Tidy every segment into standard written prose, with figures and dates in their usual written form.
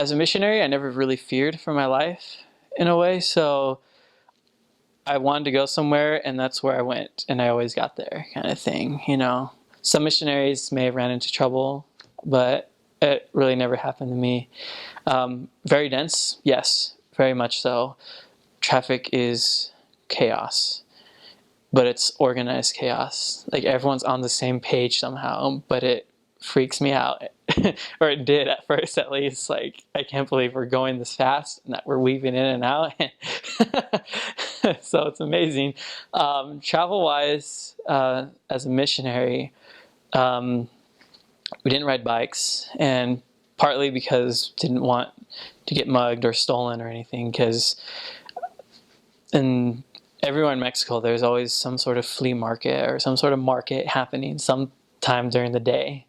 as a missionary, I never really feared for my life in a way. So I wanted to go somewhere, and that's where I went, and I always got there, kind of thing. Some missionaries may have ran into trouble, but it really never happened to me. Very dense, yes, very much so. Traffic is chaos, but it's organized chaos. Like everyone's on the same page somehow, but it freaks me out. Or it did at first, at least. Like, I can't believe we're going this fast and that we're weaving in and out. So it's amazing. Travel wise, as a missionary, we didn't ride bikes, and partly because didn't want to get mugged or stolen or anything, because everywhere in Mexico there's always some sort of flea market or some sort of market happening sometime during the day,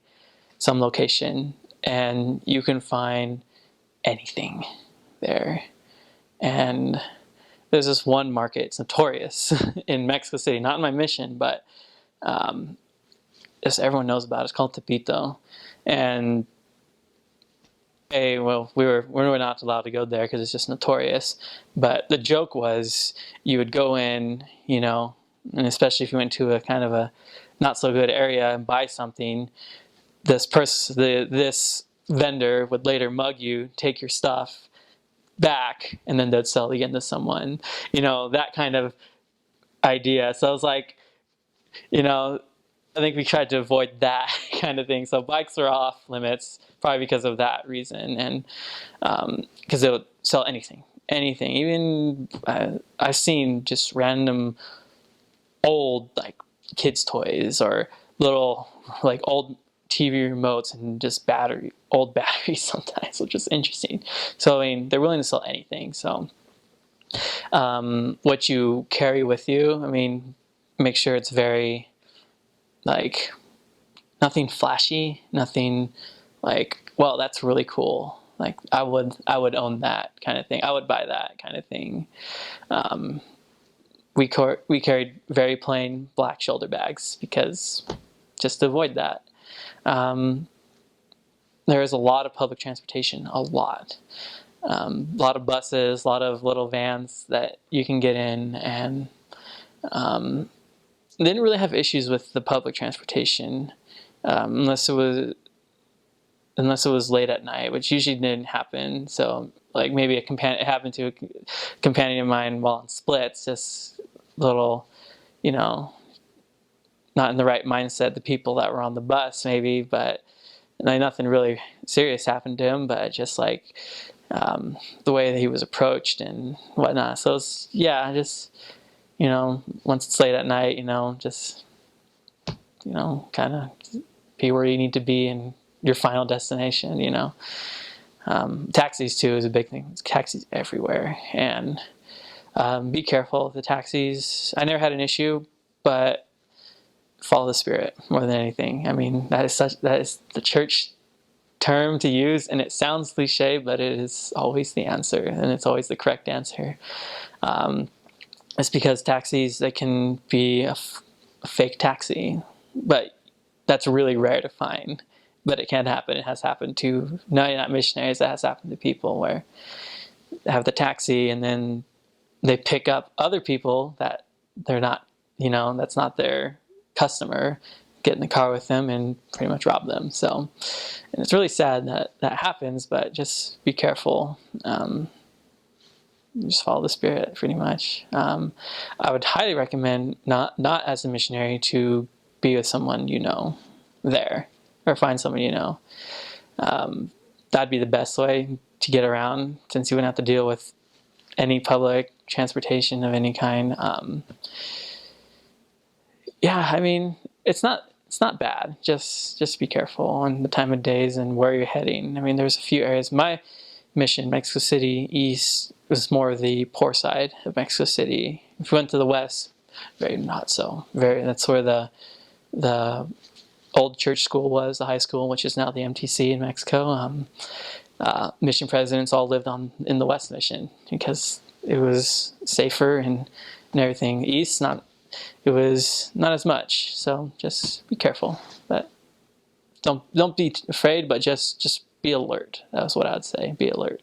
some location, and you can find anything there. And there's this one market, it's notorious in Mexico City, not in my mission, but just everyone knows about it. It's called Tepito. And we're not allowed to go there because it's just notorious. But the joke was, you would go in, and especially if you went to a kind of a not so good area and buy something, this vendor would later mug you, take your stuff back, and then they'd sell it again to someone. That kind of idea. So I was like, I think we tried to avoid that kind of thing. So bikes are off limits, probably because of that reason, and because they would sell anything. Even I've seen just random old like kids' toys or little like old TV remotes and just old batteries sometimes, which is interesting. So they're willing to sell anything. So what you carry with you, make sure it's very like nothing flashy, nothing like, well, that's really cool. Like I would own that kind of thing. I would buy that kind of thing. We carried very plain black shoulder bags because just to avoid that. There is a lot of public transportation, a lot of buses, a lot of little vans that you can get in, and didn't really have issues with the public transportation unless it was late at night, which usually didn't happen. So like maybe it happened to a companion of mine while on splits, just little, not in the right mindset, the people that were on the bus maybe, but nothing really serious happened to him, but just like the way that he was approached and whatnot. So it's, just, once it's late at night, just, kind of be where you need to be and your final destination, Taxis too is a big thing. It's taxis everywhere, and be careful of the taxis. I never had an issue, but follow the Spirit more than anything. That is the church term to use, and it sounds cliche, but it is always the answer, and it's always the correct answer. It's because taxis, they can be a fake taxi, but that's really rare to find. But it can happen. It has happened to not missionaries. That has happened to people where they have the taxi and then they pick up other people that they're not, that's not their customer, get in the car with them and pretty much rob them. So, and it's really sad that that happens, but just be careful. Just follow the Spirit, pretty much. I would highly recommend not as a missionary to be with someone there, or find someone that'd be the best way to get around, since you wouldn't have to deal with any public transportation of any kind. It's not bad. Just be careful on the time of days and where you're heading. There's a few areas. My mission, Mexico City East, was more of the poor side of Mexico City. If you went to the west, very not so. That's where the old church school was, the high school, which is now the MTC in Mexico. Mission presidents all lived in the West Mission because it was safer and everything. East, it was not as much. So just be careful. But don't be afraid, but just be alert. That's what I'd say. Be alert.